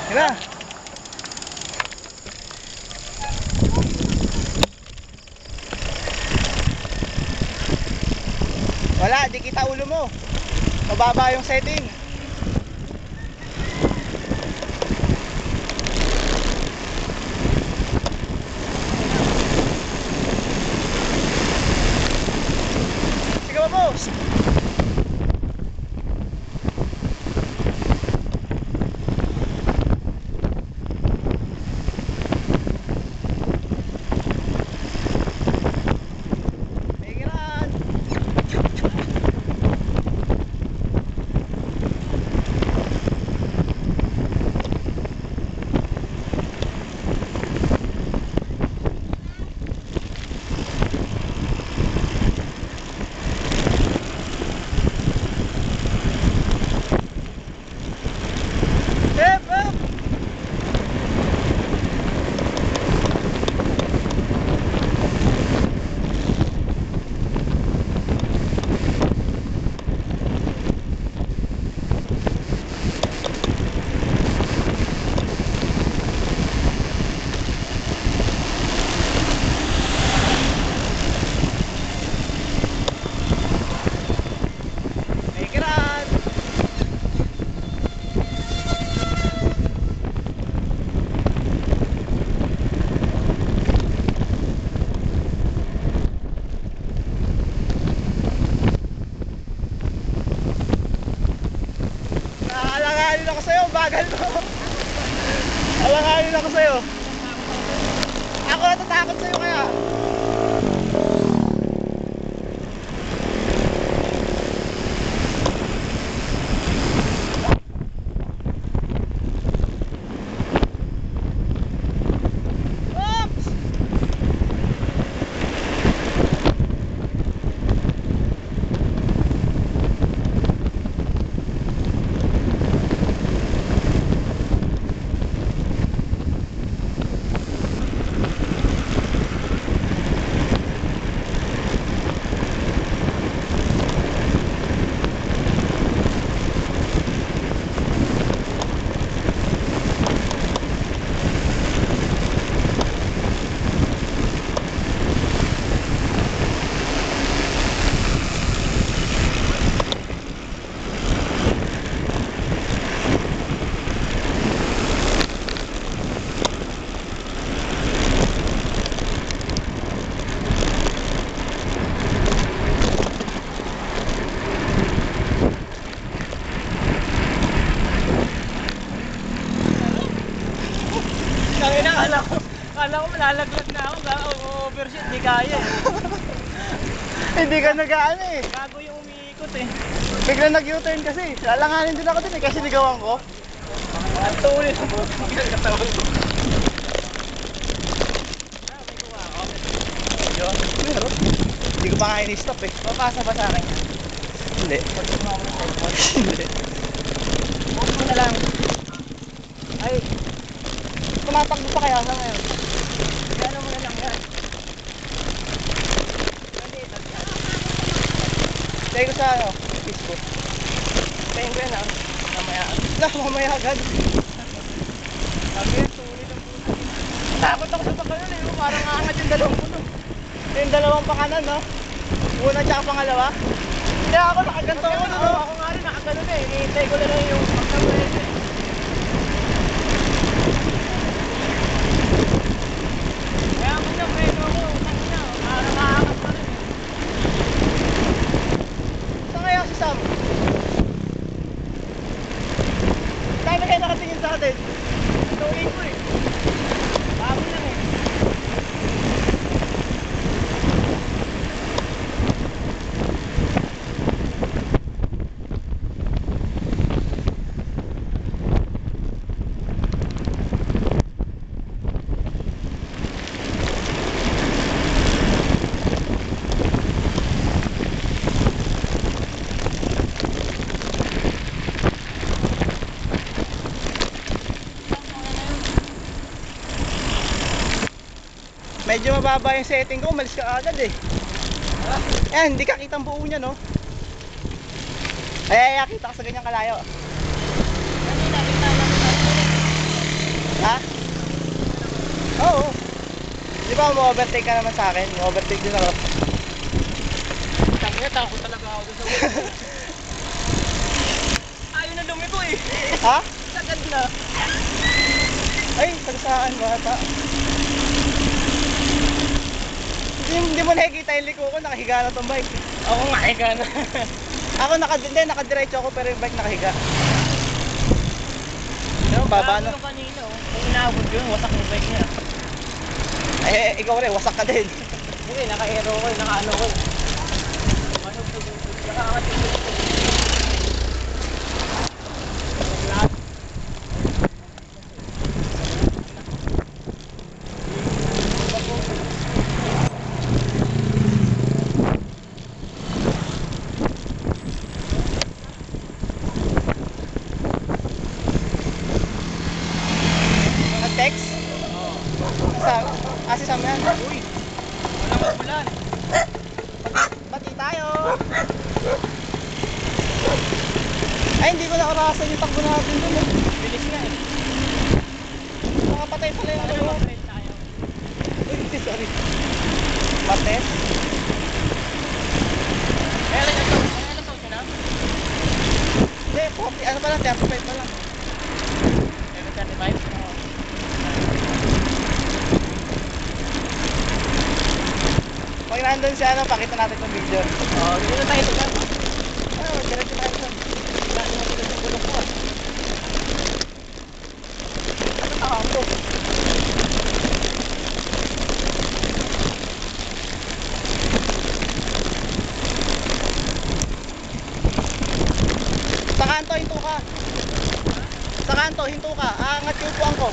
Tira. Wala, di kita ulo mo. Mababa yung setting. Sige ba, boss? Alanganin ako sa'yo, bagal mo. Alanganin ako sa'yo. Ako natatakot sa'yo kaya. Oops! Kala ko malalaglag na ako, overshoot, di kaya eh. Hindi ka nag-ano eh. Gago yung umiikot eh. Bigla nag-U-turn kasi. Alanganin din ako din eh, kasi ligawan ko. Ang tuloy sa buhok mo yung katawan ko. May kuha ako. Yun, meron. Hindi ko pa nga in-stop eh. Papasa ba sa akin yan? Hindi. Pag gumawa mo ng cellphone. Hindi. Huwag mo na lang. Ay, tumatakbo pa kaya sa ngayon. Gano'n mo na lang yan. Kaya ko sa ano, Facebook. Tingin ko yan ah. Mamaya. Mamaya agad. Sabi yan, tuloy ng puso. Takot ako sa pagkanan eh. Parang aangat yung dalawang puno. Yung dalawang pakanan, no? Una tsaka pangalawa. Kaya ako nakaganto ako, no? Ako nga rin nakaganon eh. Hinihintay ko na lang yung pagkanan eh. Kaya mo na, pwede ako. Utang na. Parang maaangat pa rin eh. Saan kaya si Sam? Saan na kayo nakatingin sa atin? Tuloy ko eh. Bago lang eh. Medyo mababa yung setting ko, umalis ka agad eh. Ayan, hindi ka kitang buo niya, no? Ay, kita ka sa ganyang kalayo. ba, mo-overtake ka naman sa akin? Mo-overtake din ako. Sabi niya, takot talaga ako doon sa ulo. Ayaw na lumiko eh. Ha? Sagad na. Ay, sagasaan bata. Hindi mo nakikita yung liko ko, nakahiga na tong bike. Ako nga, ika na. Ako nakadiretso ako pero yung bike nakahiga. Pero baba na. Nung kanina, oh. Kung inaabot yun, wasak yung bike niya. Eh, ikaw rin, wasak ka din. Hindi, naka-aero ko, naka-ano ko. Ano po, nakaangat yung bike ko. Nag-text? Si Sam yan. Uy, walang ulan. Bati tayo! Ay, hindi ko nakarasan yung takbo natin dun eh. Bilis nga eh. Nakapatay pala yung Ano ano. mag-ride tayo? Uy, sorry. Martes? Kaya alas out na? Hindi, 40, ano pa lang, 35 pa lang. 7:35? Oo. Pag nandun siya, ano, pakita natin itong video. Oo, dito na tayo sa Ah, diretso tayo dun. Lagi mo sila sa bulok ko ah. Ano tawag ko? Sa kanto, hinto ka. Sa kanto, hinto ka. Aangat yung upuan ko.